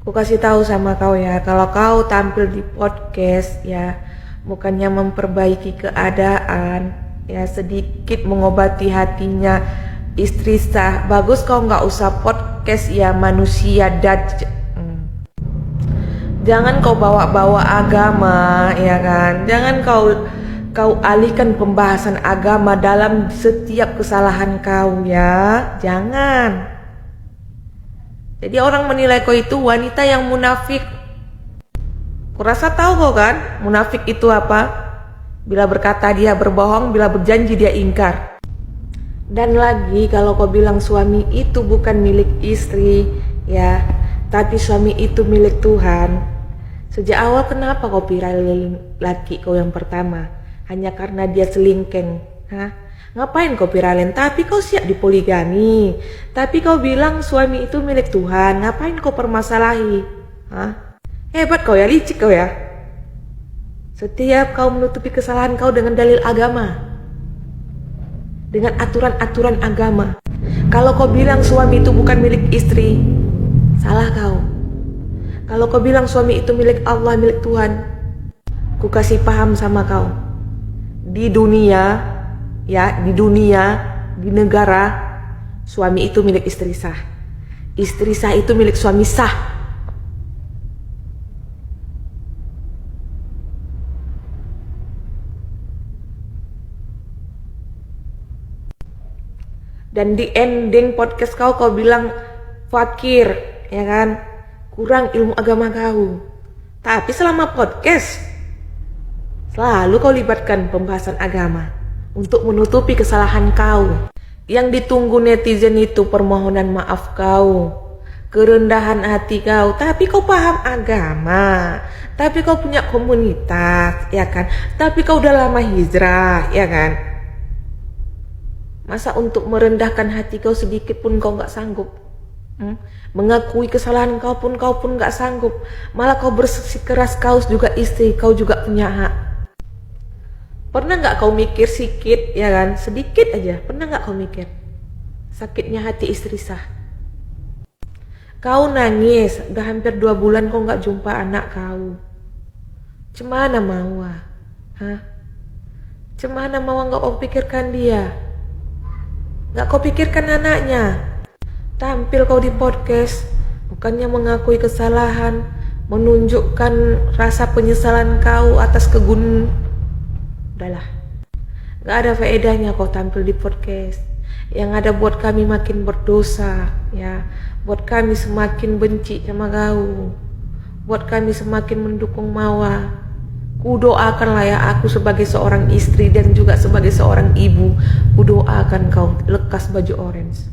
Aku kasih tahu sama kau ya, kalau kau tampil di podcast ya, bukannya memperbaiki keadaan, ya sedikit mengobati hatinya istri sah, bagus kau nggak usah podcast ya manusia Jangan kau bawa-bawa agama, ya kan? Jangan kau alihkan pembahasan agama dalam setiap kesalahan kau ya. Jangan. Jadi orang menilai kau itu wanita yang munafik. Kurasa tahu kau kan munafik itu apa? Bila berkata dia berbohong, bila berjanji dia ingkar. Dan lagi kalau kau bilang suami itu bukan milik istri ya, tapi suami itu milik Tuhan. Sejak awal kenapa kau viralin laki kau yang pertama? Hanya karena dia selingkeng. Hah? Ngapain kau viralin? Tapi kau siap dipoligami. Tapi kau bilang suami itu milik Tuhan. Ngapain kau permasalahi? Hah? Hebat kau ya, licik kau ya. Setiap kau menutupi kesalahan kau dengan dalil agama, dengan aturan-aturan agama. Kalau kau bilang suami itu bukan milik istri, salah kau. Kalau kau bilang suami itu milik Allah, milik Tuhan, ku kasih paham sama kau. Di dunia, ya, di negara, suami itu milik istri sah. Istri sah itu milik suami sah. Dan di ending podcast kau bilang fakir, ya kan? Kurang ilmu agama kau. Tapi selama podcast selalu kau libatkan pembahasan agama untuk menutupi kesalahan kau. Yang ditunggu netizen itu permohonan maaf kau, kerendahan hati kau. Tapi kau paham agama, tapi kau punya komunitas, ya kan? Tapi kau udah lama hijrah, ya kan? Masa untuk merendahkan hati kau sedikit pun kau gak sanggup? Mengakui kesalahan kau pun gak sanggup. Malah kau bersikeras kau juga istri, kau juga punya hak. Pernah gak kau mikir sikit, ya kan? Sedikit aja, pernah gak kau mikir sakitnya hati istri sah? Kau nangis, udah hampir 2 bulan kau gak jumpa anak kau. Cemana mau? Hah? Cemana mau gak kau pikirkan dia? Gak kau pikirkan anaknya? Tampil kau di podcast, bukannya mengakui kesalahan, menunjukkan rasa penyesalan kau atas Udahlah, gak ada faedahnya kau tampil di podcast. Yang ada buat kami makin berdosa, ya, buat kami semakin benci sama kau, buat kami semakin mendukung Mawa. Kudoakanlah ya, aku sebagai seorang istri dan juga sebagai seorang ibu, kudoakan kau lekas baju orange.